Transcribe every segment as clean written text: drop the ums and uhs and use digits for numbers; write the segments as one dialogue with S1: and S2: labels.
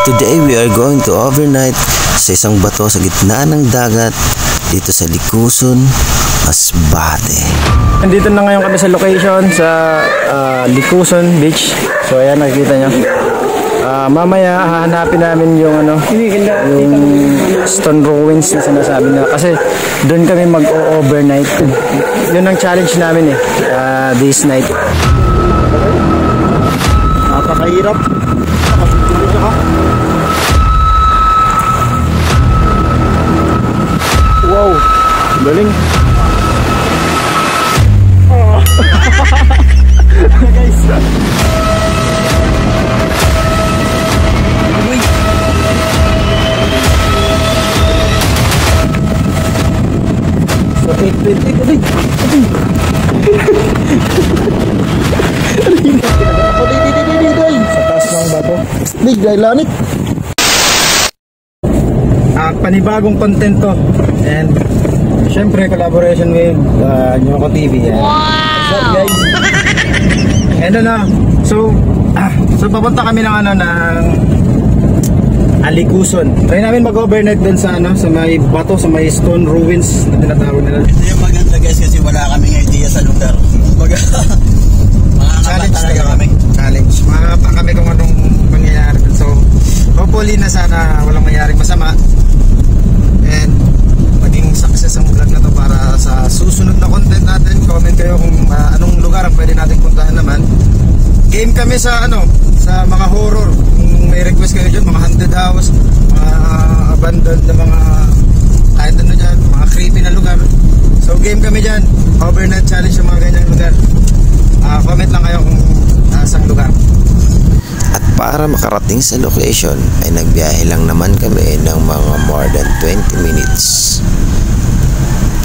S1: Today we are going to overnight sa isang bato sa gitna ng dagat dito sa Licuson, Masbate.
S2: Nandito na ngayon kami sa location sa Licuson Beach. So ayan, nakikita nyo. Mamaya hahanapin namin yung yung stone ruins na sinasabi na, kasi doon kami mag-overnight. Yun ang challenge namin this night.
S3: Napakahirap.
S2: Wow, galing.
S3: Guys.
S2: So 8:20. Sa taas ng bato.
S3: Bigay lanit.
S2: Panibagong content to. And syempre collaboration with Nyoko TV. Wow! What's up, guys? And so papunta kami ng Licuson. Try namin mag-overnight dun sa may bato, sa may stone ruins na tinatawag nila.
S3: Ito yung maganda guys kasi wala kaming idea sa lugar. Mga
S2: challenge talaga kami. Challenge. Makakapa kami kung anong mangyayari. So hopefully na sana walang mangyaring masama. And maging success ang vlog na to para sa susunod na content natin. Comment kayo kung anong lugar ang pwede natin puntahan naman. Game kami sa sa mga horror. Kung may request kayo dyan, mga haunted house, mga abandoned na mga kahit dyan, mga creepy na lugar. So game kami dyan. Overnight challenge sa mga ganyang lugar. Comment lang kayo kung saan lugar.
S1: At para makarating sa location ay nagbiyahe lang naman kami ng mga more than 20 minutes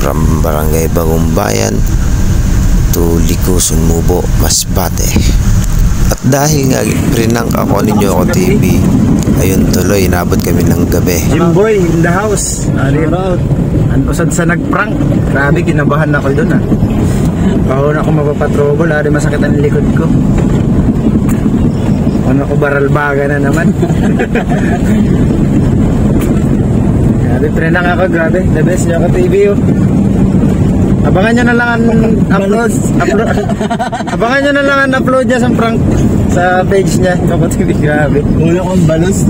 S1: from Barangay Bagong Bayan to Licuson, Mubo, Masbate. At dahil nga prinang ako ni Nyoko TV, ayun tuloy, inabot kami ng gabi.
S2: Jimboy in the house. Ang usad sa nagprank. Grabe, kinabahan ako doon Pauna ako mapapatrobol, masakit ang likod ko. Ano ko, baralbaga na naman. Grabe, prinang ako, grabe. The best Nyoko TV Abangan nyo na lang ang upload. Abangan nyo na lang ang upload niya sa prank sa page niya. Grabe.
S3: Wala kong balos.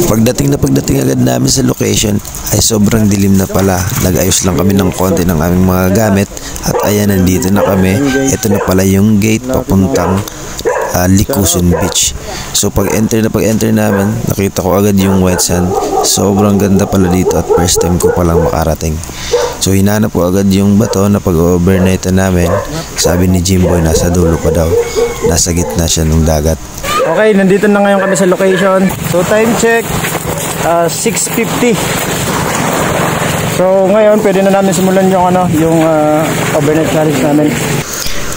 S1: Pagdating agad namin sa location ay sobrang dilim na pala. Nag-ayos lang kami ng konti ng aming mga gamit. At ayan, nandito na kami. Ito na pala yung gate papuntang Licuson Beach. So pag enter namin, nakita ko agad yung white sand. Sobrang ganda pala dito at first time ko palang makarating. So hinanap ko agad yung bato na pag-overnight namin. Sabi ni Jimboy, nasa dulo pa daw. Nasa gitna siya ng dagat.
S2: Okay, nandito na ngayon kami sa location. So time check 6:50. So ngayon pwede na namin simulan yung overnight challenge namin.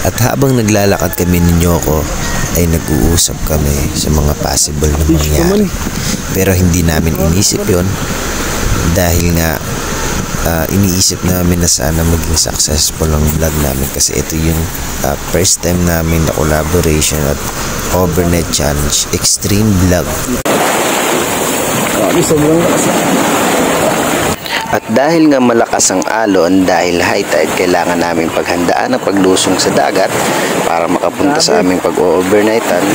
S1: At habang naglalakad kami ni Nyoko ay nag-uusap kami sa mga possible na mangyari. Pero hindi namin inisip yon dahil nga iniisip namin na sana maging successful ang vlog namin kasi ito yung first time namin na collaboration at overnight challenge extreme vlog. At dahil nga malakas ang alon, dahil high tide, kailangan namin paghandaan ang paglusong sa dagat para makapunta sa aming pag-overnightan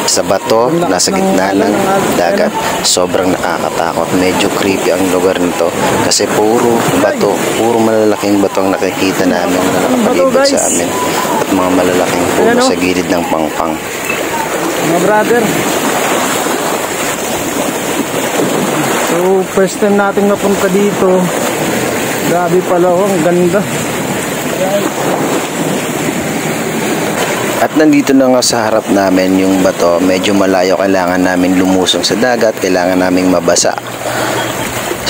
S1: sa bato nasa gitna ng dagat. Sobrang nakakatakot, medyo creepy ang lugar nito kasi puro bato, puro malalaking bato ang nakikita namin na nakapalibot sa amin at mga malalaking puno sa gilid ng pangpang.
S2: Mga brother, so first time natin napunta dito. Grabe pala, ang ganda.
S1: At nandito na nga sa harap namin yung bato. Medyo malayo, kailangan namin lumusong sa dagat, kailangan naming mabasa.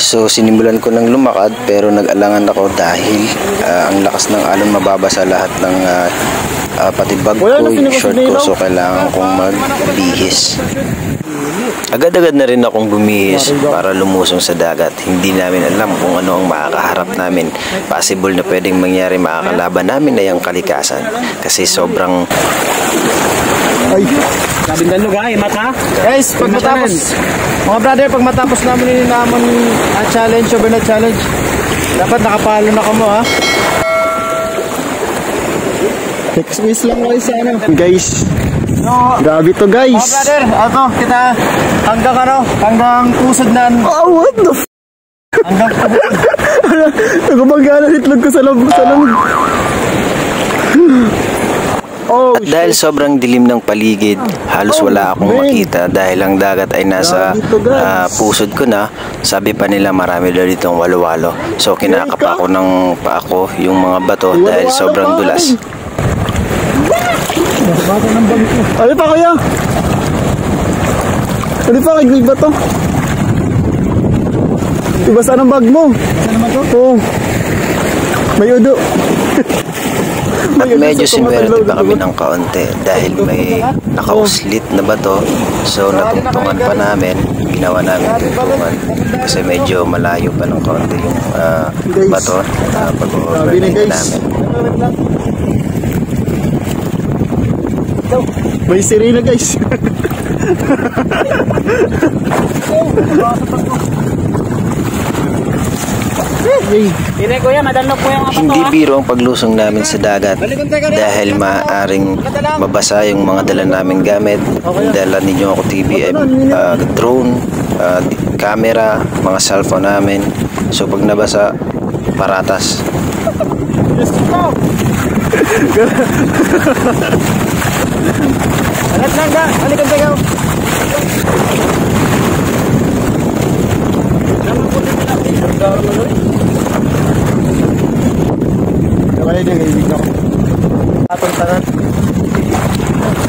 S1: So sinimulan ko ng lumakad pero nag-alangan ako dahil ang lakas ng alon, mababasa lahat ng pati bag ko, yung short ko, so kailangan kong magbihis. Agad-agad na rin akong bumihis para lumusong sa dagat. Hindi namin alam kung ano ang makakaharap namin. Possible na pwedeng mangyari makakalaban namin ay ang kalikasan. Kasi sobrang...
S2: Ay, sabing dalog ay, mata. Guys, pag matapos, mga brother, pag matapos namin challenge, overnight challenge, dapat nakapalo na kamo ha. Squeeze lang guys sa ano. Guys, grabe to guys. Mga brother, ato, kita hanggang pusod na. Oh, what the f***? Hanggang nagumagana itlog ko sa lamig. Oh,
S1: at dahil sobrang dilim ng paligid, halos wala akong makita dahil ang dagat ay nasa pusod ko na. Sabi pa nila marami daw ditong walo-walo. So kinakapa ko ng paa ko yung mga bato dahil sobrang dulas.
S2: Ano pa kaya? Ano pa kay bato? Diba saan ang bag mo? Saan ang bag mo? Oo. May udo.
S1: At medyo sinwerte pa kami ng kaunti dahil may nakauslit na bato. So natungtungan pa namin, ginawa namin tungtungan kasi medyo malayo pa ng kaunti yung bato na pag-overnight namin.
S2: May sirena guys.
S1: Hindi biro ang paglusong namin sa dagat dahil maaaring mabasa yung mga dala naming gamit. Dala ninyo ako TV, drone, camera, mga cellphone namin. So pag nabasa, paratas.
S2: Alat lang ka, balikan tayo. Kawalay din, ibig ako. Atong tanan.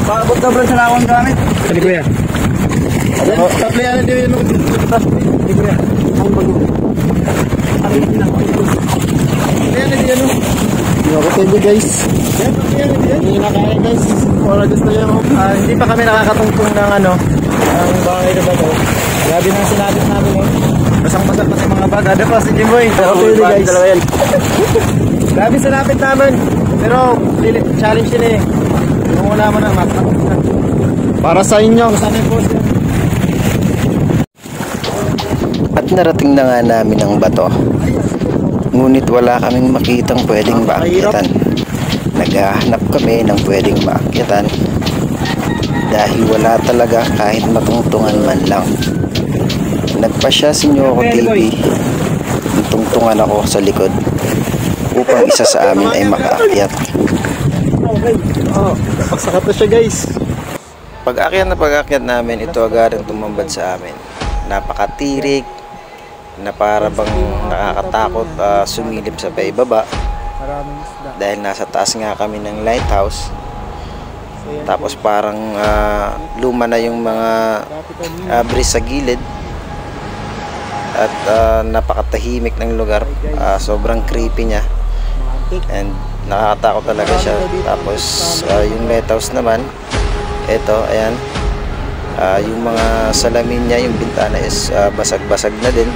S2: Pakabot na bro sa nakawang gamit. Sali ko yan. Taplay yan din yun. Sali ko yan. Ang bago. Taplay yan din yun. Hindi ako tayo guys. Hindi na kaya guys. Wala gusto yun. Hindi pa kami nakakatungtong ng ano. Ang bangay na bago. Grabe nang sinabit namin eh. Basang-basang pa sa mga bag. Ada pa si Jimboy. Okay guys. Dalawa yan. Grabe sinabit namin. Pero challenge yun eh. Kung wala mo na map. Para sa inyo. Sana yung post yun.
S1: At narating na nga namin ang bato. Ngunit wala kaming makitang pwedeng maakyatan. Naghahanap kami ng pwedeng maakyatan dahil wala talaga kahit matungtungan man lang. Nagpasya si Nyoko TV, tungtungan ako sa likod upang isa sa amin ay makaakyat.
S2: Pagsakat na siya guys.
S1: Pag-akyat namin, ito agad ang tumambad sa amin. Napakatirik na para bang nakakatakot sumilip sa paibaba dahil nasa taas nga kami ng lighthouse. Tapos parang luma na yung mga breeze sa gilid at napakatahimik ng lugar. Sobrang creepy niya and nakakatakot talaga siya. Tapos yung lighthouse naman, eto, ayan, yung mga salamin niya, yung bintana is basag-basag na din.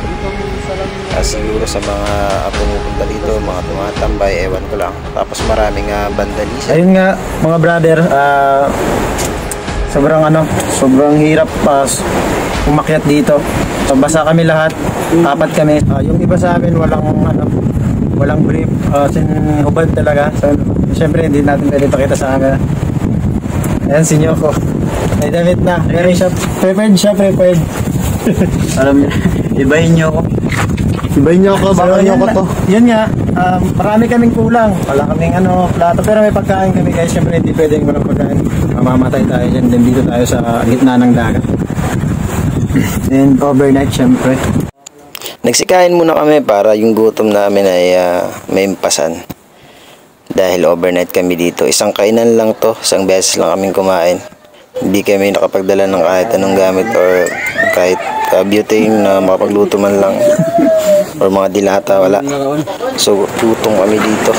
S1: Siguro sa mga pumupunta dito, mga tumatambay, ewan ko lang. Tapos maraming vandalism.
S2: Ayun nga mga brother, sobrang hirap umakyat dito. Basa kami lahat, apat kami. Yung iba sa amin walang brief, hubad talaga. So syempre hindi natin pwede pakita sa camera. Ayan si Nyoko. May damit na. Pero siya prepared. Alam niyo, ibahin niyo ako. Ibahin niyo ako, baka niyo ako to. Yun nga, marami kaming kulang. Wala kaming plato, pero may pagkain kami guys. Siyempre hindi pwedeng walang pagkain. Mamamatay tayo dyan. Then dito tayo sa gitna ng dagat. And overnight siyempre.
S1: Nagsikain muna kami para yung gutom namin ay may impasan. Dahil overnight kami dito. Isang kainan lang to. Isang beses lang kaming kumain. Hindi kami nakapagdala ng kahit anong gamit or kahit butane na makapagluto man lang or mga dilata, wala. So tutong kami dito.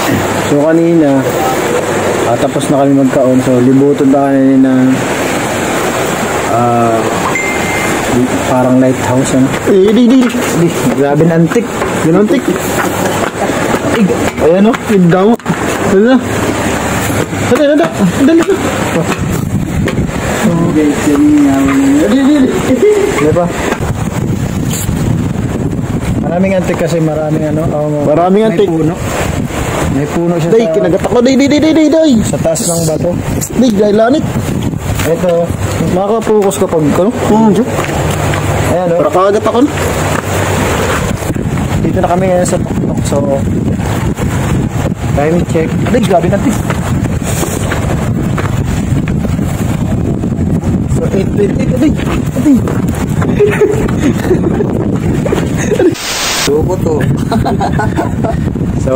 S2: So kanina tapos na kami magkaon. So libuton na kanina parang lighthouse ano. Di. Grabe na antik. Yun antik. Ayan o, yung damo. Ano? Dali. Di ba? Maraming antik kasi maraming ano. Maraming antik. May puno. May puno siya sa... Kinagat ako. Day. Sa taas ng bato. Day, lanit. Ito. Makapokus kapag ano? Ayan o. Para kagagat ako. Dito na kami ngayon sa tuktok. So, time check. Day, grabe natin. So, 8:28. Day. Suko to. So,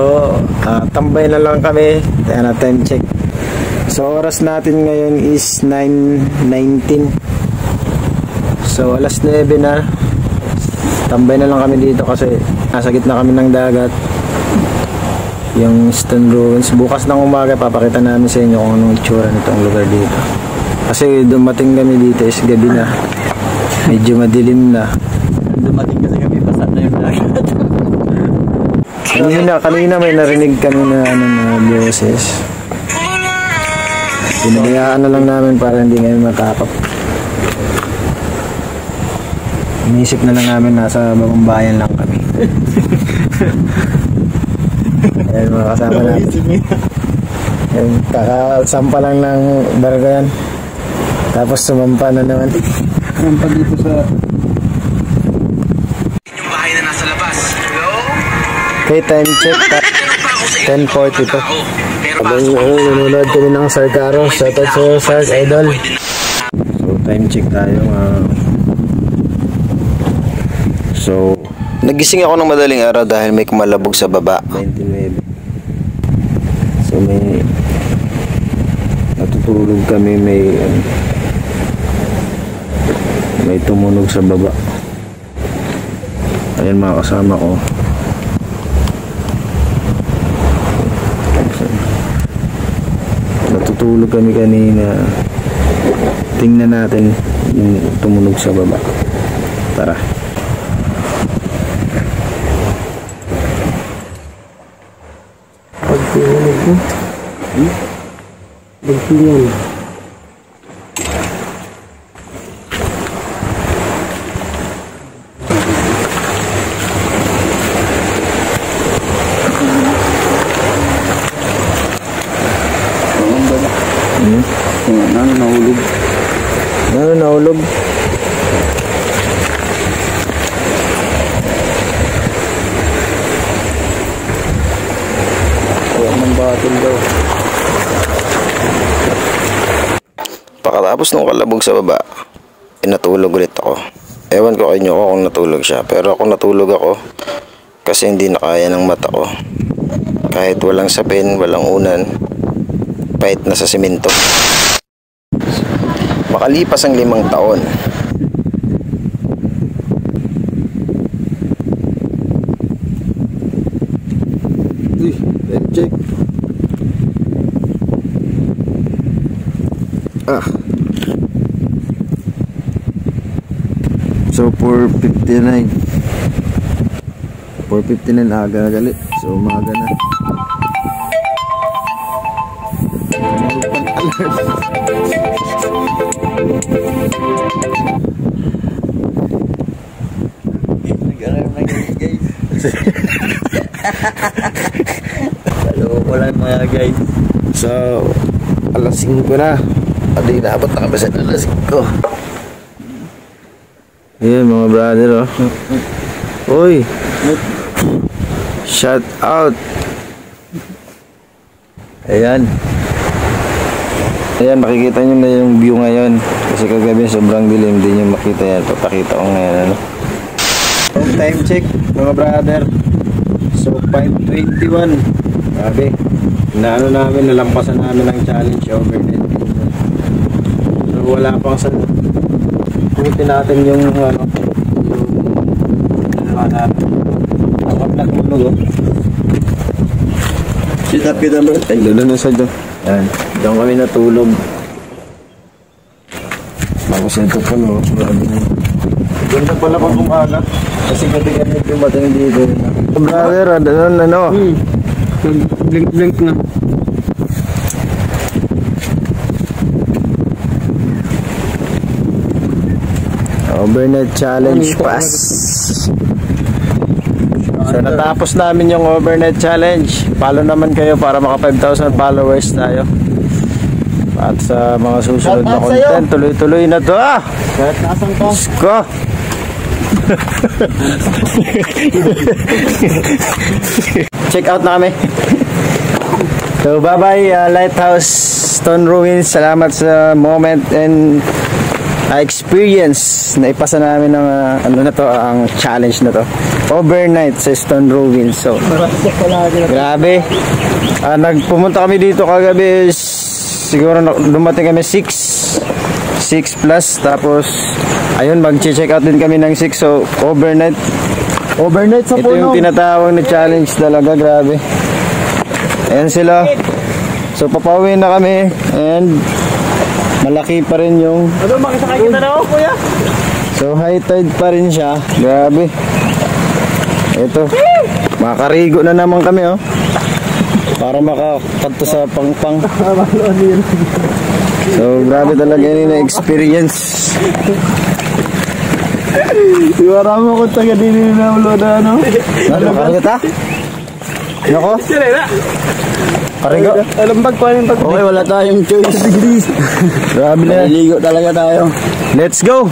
S2: tambay na lang kami. Ayan na, time check. So, oras natin ngayon is 9:19. So, alas 9 na. Tambay na lang kami dito kasi nasa gitna kami ng dagat. Yung stone ruins. Bukas ng umaga, papakita namin sa inyo kung anong itsura nitong lugar dito. Kasi dumating kami dito is gabi na. Medyo madilim na.
S3: Dumating kasi kami, basa na yung dagat.
S2: Kanina may narinig kami na boses. Pinabayaan na lang namin para hindi ngayon matakot. Inisip na lang namin nasa babang bayan lang kami. Ayan mga kasama natin. Ayan, kakasampa lang ng barko yan. Tapos sumampa na naman. Sumampa dito sa...
S4: Yung bahay na nasa labas. Hello?
S2: Okay, time check. 10:40 to. Nanonood kami ng Sarkaro. Shoutout sa Sark Idol. So, time check tayo. So,
S1: Nagising ako ng madaling araw dahil may kumalabog sa baba.
S2: 29. So, may natutulog kami. May tumunog sa baba. Ayan mga kasama ko. Natutulog kami kanina. Tingnan natin yung tumunog sa baba. Tara. Pagtulog ko. Pagtulog. Nahulog. Ng batil daw.
S1: Pagkatapos nung kalabog sa baba, natulog ulit ako. Ewan ko kayo kung natulog siya, pero ako natulog ako kasi hindi nakaya ng mata ko. Kahit walang sapin, walang unan, pahit na sa simento. Makalipas ang 5 taon,
S2: Check. So 4:59 aga galit. So umaga na.
S3: Loko lang mga guys.
S2: So alas 5 na. Adi naabot na kami sa alas 5. Ayan mga brother oh. Uy, shout out. Ayan, makikita nyo na yung view ngayon. Kasi kagabi sobrang dilim, hindi nyo makita yan. Papakita ko ngayon ano. Time check mga brother. So 5:21. Grabe, nalampasan namin ang challenge overnight. So wala pang sa putin natin yung dapat nagtulog.
S3: Sit up kita bro.
S2: Ay, doon na sa doon. Yan, doon kami natulog. Bago sa ito po, no? Ganda pala pag umaga. Kasi gabi-gabi dumating dito. Brother, ano?
S5: Blink na.
S2: Overnight challenge pass. So natapos namin yung overnight challenge. Follow naman kayo para maka 5,000 followers tayo. At sa mga susunod na content, tuloy-tuloy na to ah! Diyos ko! Check out na kami. So bye bye Lighthouse Stone Ruins. Salamat sa moment and experience na ipasa namin ng ano na to, ang challenge na to, overnight sa Stone Ruins. So grabe, nagpumunta kami dito kagabi, siguro dumating kami 6 plus, tapos ayun, mag-check out din kami ng 6. so overnight sa ito yung tinatawag na challenge talaga. Grabe, ayan sila. So papauwi na kami and malaki pa rin yung
S5: Makisakay kita na ako, kuya.
S2: so high tide pa rin siya. Grabe, ito makakarigo na naman kami para makakadto sa pangpang. So grabe talaga yun na experience.
S5: Iwara mo kung taga dili na ulo na ano.
S2: Ano ka? Nako? Karigo?
S5: Alambag pa rin pag...
S2: Okay, wala tayong choice. Grabe na. Naliligo talaga tayo. Let's go!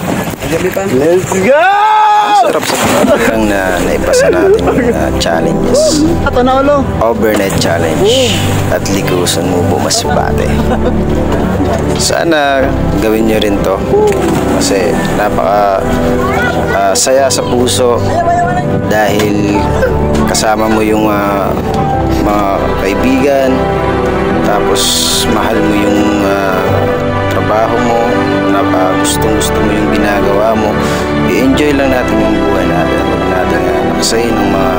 S2: Let's go!
S1: Sarap sa mga na naipasa natin yung challenges. Overnight challenge at likusan mo bumasbate. Sana gawin nyo rin to kasi napaka saya sa puso dahil kasama mo yung mga kaibigan, tapos mahal mo yung trabaho mo, gustong-gusto mo yung ginagawa mo. I-enjoy lang natin yung buhay natin. Huwag natin nakasayin ng mga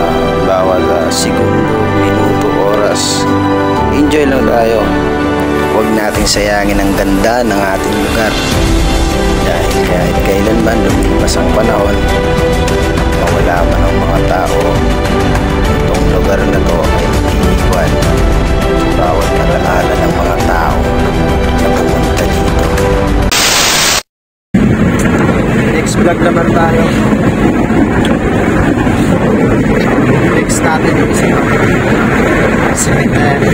S1: bawat segundo, minuto, oras. Enjoy lang tayo. Huwag natin sayangin ang ganda ng ating lugar. Dahil kahit kailanman lumipas ang panahon, mawala man ang mga tao, itong lugar na to ay iiwan. Bawat alaala ng mga tao na pumunta dito.
S2: Next vlog naman tayo. Next natin yung isa. Cemetery.